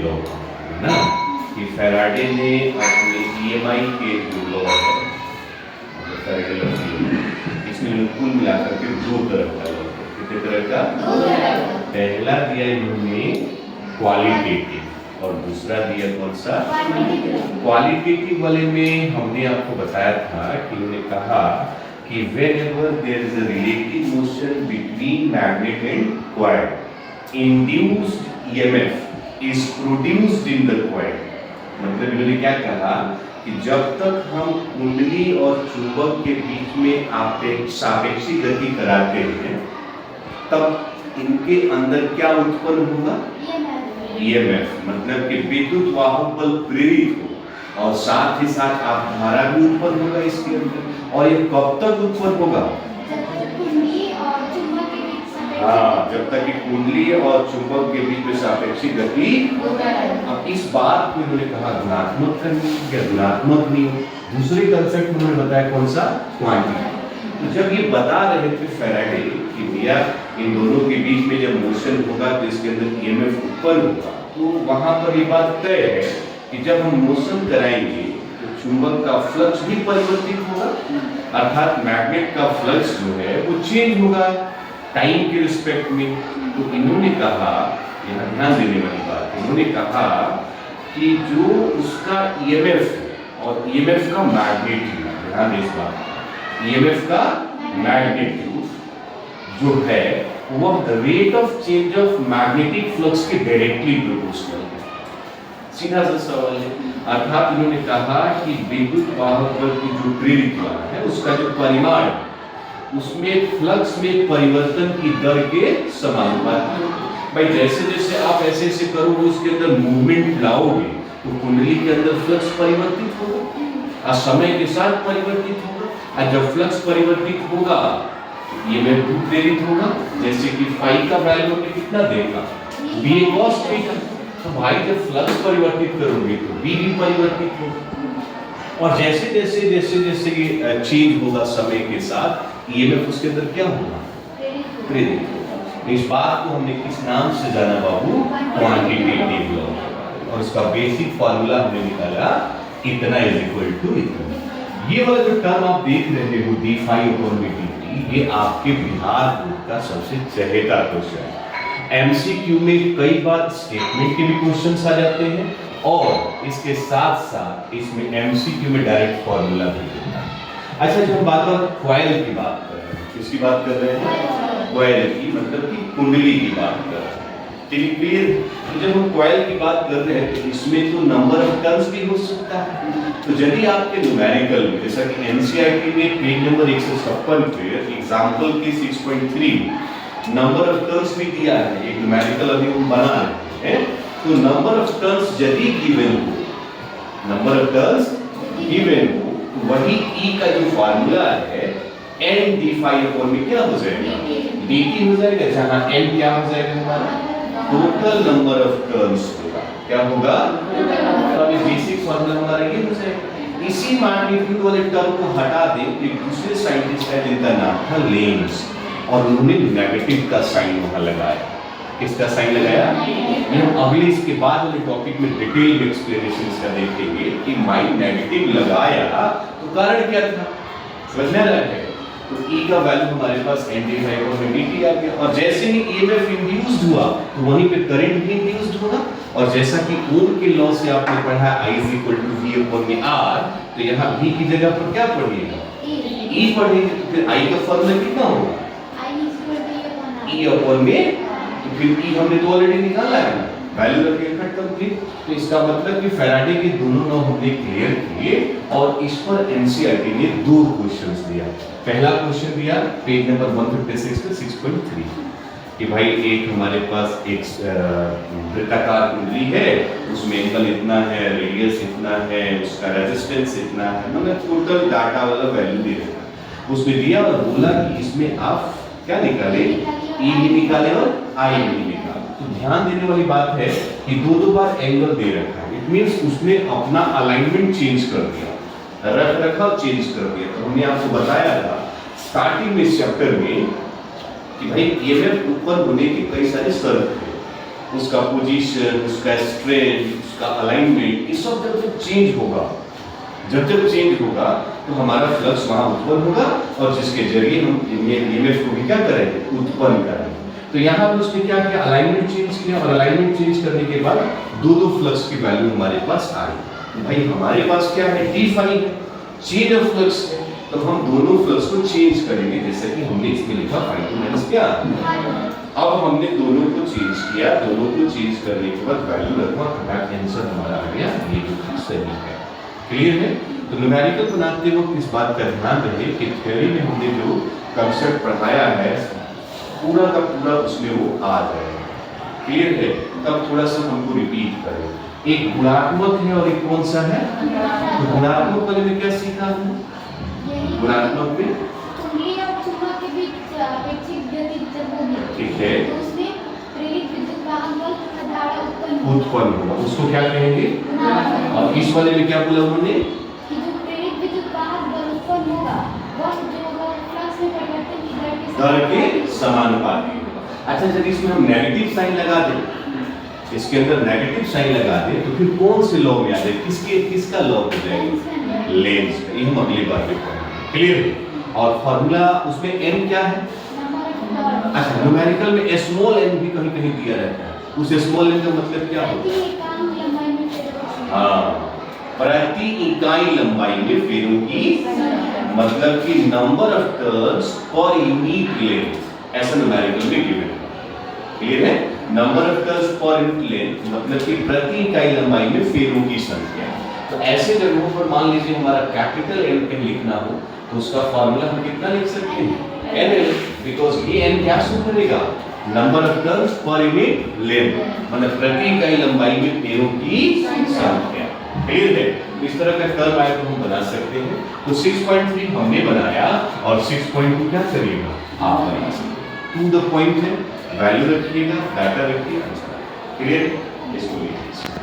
Law ना, कि Faraday ने अपने EMI के जो लॉ है, फैराडे लॉ इसमें कुल मिलाकर के दो तरह का लॉ है। कितने तरह का? पहला दिया इन्होंने क्वालिटेटिव और दूसरा दिया कौन सा? क्वालिटेटिव वाले में हमने आपको बताया था कि उन्होंने कहा कि whenever there is a relative motion between magnet and coil, induced EMF is produced in the coil। मतलब इन्होंने क्या कहा कि जब तक हम कुंडली और चुंबक के बीच में सापेक्षी गति कराते हैं तब इनके अंदर क्या उत्पन्न होगा? EMF। मतलब कि विद्युत वाहक बल प्रेरित हो और साथ ही साथ आप धारा भी उत्पन्न होगा इसके अंदर। और ये कब तक उत्पन्न होगा? हाँ, जब तक कि कुंडली और चुंबक के बीच में सापेक्षी गति। अब इस बात को इन्होंने कहा गुणात्मक करनी या गुणात्मक नहीं। दूसरे कंसेप्ट उन्होंने बताया कौन सा? क्वांटिटी। तो जब ये बता रहे थे फैराडे कि भैया इन दोनों के बीच में जब मोशन होगा तो इसके अंदर EMF उत्पन्न होगा, तो वहां पर ये बात तय है कि जब हम मोशन कराएंगे तो चुंबक का फ्लक्स भी परिवर्तित होगा, अर्थात मैग्नेट का फ्लक्स जो है वो चेंज होगा टाइम के रिस्पेक्ट में। तो इन्होंने कहा, यहाँ ध्यान देने वाली बात, इन्होंने कहा कि जो उसका EMF और EMF का मैग्नीट्यूड, ध्यान दें इस बात, EMF का मैग्नीट्यूड जो है वह the rate of change of magnetic flux के डायरेक्टली प्रोपोर्शनल है। सीधा सा सवाल है। अर्थात इन्होंने कहा कि विद्युत वाहक बल की जो प्रेरित वाला है उसका जो परिमाण उसमें फ्लक्स में परिवर्तन की दर के समानुपाती है। भाई जैसे जैसे आप ऐसे ऐसे करोगे उसके अंदर मूवमेंट लाओगे तो कुंडली के अंदर फ्लक्स परिवर्तित होगा और समय के साथ परिवर्तित होगा। और जब फ्लक्स परिवर्तित होगा ये में प्रेरित होगा, जैसे कि फाई का वैल्यू में कितना देगा? B cos theta. तो भाई जब फ्लक्स परिवर्तित करोगे तो B भी परिवर्तित होगा। और जैसे जैसे जैसे जैसे ये चेंज होगा समय के साथ EMF उसके अंदर क्या होगा? प्रेरित होगा। इस बात को हमने किस नाम से जाना बाबू? Quantitative law. और उसका बेसिक फार्मूला हमने निकाला इतना इज इक्वल टू इतना। ये वाला जो टर्म आप देख रहे हो d∅/dt, ये आपके बिहार बोर्ड का सबसे चहेता क्वेश्चन है। MCQ में कई बार स्टेटमेंट के भी क्वेश्चंस आ जाते हैं और इसके साथ साथ इसमें MCQ में डायरेक्ट फार्मूला भी होता है। अच्छा, जब हम बात कॉइल की बात कर रहे हैं, किसकी बात कर रहे हैं? कॉइल की, मतलब कि कुंडली की बात कर रहे हैं। क्लियर? तो जब हम कॉइल की बात कर रहे हैं तो इसमें तो नंबर ऑफ टर्न्स भी हो सकता है। तो यदि आपके न्यूमेरिकल में, जैसा कि NCERT में पेज नंबर 156 पे एग्जांपल की 6.3 नंबर ऑफ टर्न्स भी दिया है, एक न्यूमेरिकल अभी हम बना रहे हैं। तो नंबर ऑफ टर्न्स यदि गिवन हो, नंबर ऑफ टर्न्स गिवन हो, वही E का जो फार्मूला है N d∅ में क्या हो जाएगा? dt हो जाएगा, जहां N क्या हो जाएगा? हमारा टोटल नंबर ऑफ टर्न्स होगा। क्या होगा? तो अभी बेसिक फार्मूला हमारा ये हो जाएगा। इसी मैग्नीट्यूड वाले टर्म को हटा दें तो एक दूसरे साइंटिस्ट है जिनका नाम था लेंज, और उन्होंने नेगेटिव का साइन वहां लगाया। किसका साइन लगाया? हम अगले इसके बाद वाले टॉपिक में डिटेल एक्सप्लेनेशन इसका देखेंगे कि माइंड नेगेटिव लगाया तो कारण क्या था, समझना है। तो E का वैल्यू हमारे पास N/dt आ गया, और जैसे ही EMF इंड्यूस्ड हुआ तो वहीं पे करंट भी इंड्यूस्ड होगा। और जैसा कि ओम के लॉ से आपने पढ़ा I = V/R, तो यहाँ V की जगह पर क्या पढ़िएगा? E पढ़ेंगे। तो फिर I का फॉर्मूला कितना होगा? E/में। तो फिर E हमने तो ऑलरेडी निकाला है ना, वैल्यू रखिए कंप्लीट। तो इसका मतलब कि फैराडे के दोनों लॉ हमने क्लियर किए और इस पर NCERT ने दो क्वेश्चंस दिया। पहला क्वेश्चन दिया पेज नंबर 156 पे 6.3 कि भाई एक हमारे पास एक वृत्ताकार कुंडली है, उसमें एंगल इतना है, रेडियस इतना है, उसका रेजिस्टेंस इतना है, मतलब टोटल डाटा वाला वैल्यू दे रखा। उसने दिया और बोला कि इसमें आप क्या निकाले? E भी निकाले और I भी निकाले। तो ध्यान देने वाली बात है कि दो बार एंगल दे रखा है, इट मींस उसने अपना अलाइनमेंट चेंज कर दिया, रख रखाव चेंज कर दिया। तो हमने आपको बताया था स्टार्टिंग में इस चैप्टर में कि भाई EMF उत्पन्न होने के कई सारे शर्त थे। उसका पोजीशन, उसका स्ट्रेंथ, उसका अलाइनमेंट, ये सब जब तक चेंज होगा, जब जब चेंज होगा तो हमारा फ्लक्स वहां उत्पन्न होगा और जिसके जरिए हम ईएमएफ को भी क्या करेंगे, उत्पन्न करेंगे। तो यहाँ पर उसने क्या किया, अलाइनमेंट चेंज किया और अलाइनमेंट चेंज करने के बाद दो फ्लक्स की वैल्यू हमारे पास आई। तो भाई हमारे पास क्या है, डी फाई है, चेंज ऑफ फ्लक्स है, तो हम दोनों फ्लक्स को चेंज करेंगे, जैसे कि हमने इसमें लिखा फाई टू माइनस क्या। अब हमने दोनों को चेंज किया, दोनों को चेंज करने के बाद वैल्यू रखा, आंसर हमारा आ गया, ये बिल्कुल सही है। क्लियर है? तो न्यूमेरिकल बनाते वक्त इस बात का ध्यान रहे कि थ्योरी में हमने जो कंसेप्ट पढ़ाया है पूरा का पूरा उसमें वो आ जाए। क्लियर है? तब थोड़ा सा हमको रिपीट करें। एक गुणात्मक है और एक कौन सा है, तो गुणात्मक वाले में क्या सीखा हमने, गुणात्मक में ठीक है उत्पन्न होगा, उसको क्या कहेंगे, और इस वाले में क्या बोला उन्होंने, दर के समानुपाती होगा। अच्छा, जब इसमें हम नेगेटिव साइन लगा दें, इसके अंदर नेगेटिव साइन लगा दें तो फिर कौन से लॉ में आ जाए, किसका लॉ हो जाएगा, लेंस का। ये हम अगली बार देखेंगे। क्लियर है? और फॉर्मूला उसमें n क्या है, अच्छा न्यूमेरिकल में स्मॉल n भी कहीं कहीं दिया रहता है, उस स्मॉल n का मतलब क्या होता है, हाँ, प्रति इकाई लंबाई में फेरों की, मतलब कि number of turns per unit length, ऐसा न्यूमेरिकल में गिवन है। क्लियर है? Number of turns per unit length मतलब कि प्रति इकाई लंबाई में फेरों की संख्या। तो ऐसे जगहों पर मान लीजिए हमारा कैपिटल N पे लिखना हो तो उसका फार्मूला हम कितना लिख सकते हैं, NL, बिकॉज ये N क्या शो करेगा, number of turns per unit length, मतलब प्रति इकाई लंबाई में फेरों की संख्या। क्लियर है? इस तरह का कर्व आए तो हम बना सकते हैं। तो 6.3 हमने बनाया और 6.2 क्या करिएगा, आप बना सकते। टू द पॉइंट है, वैल्यू रखिएगा, डाटा रखिए, आंसर। क्लियर? इसको लिखिए।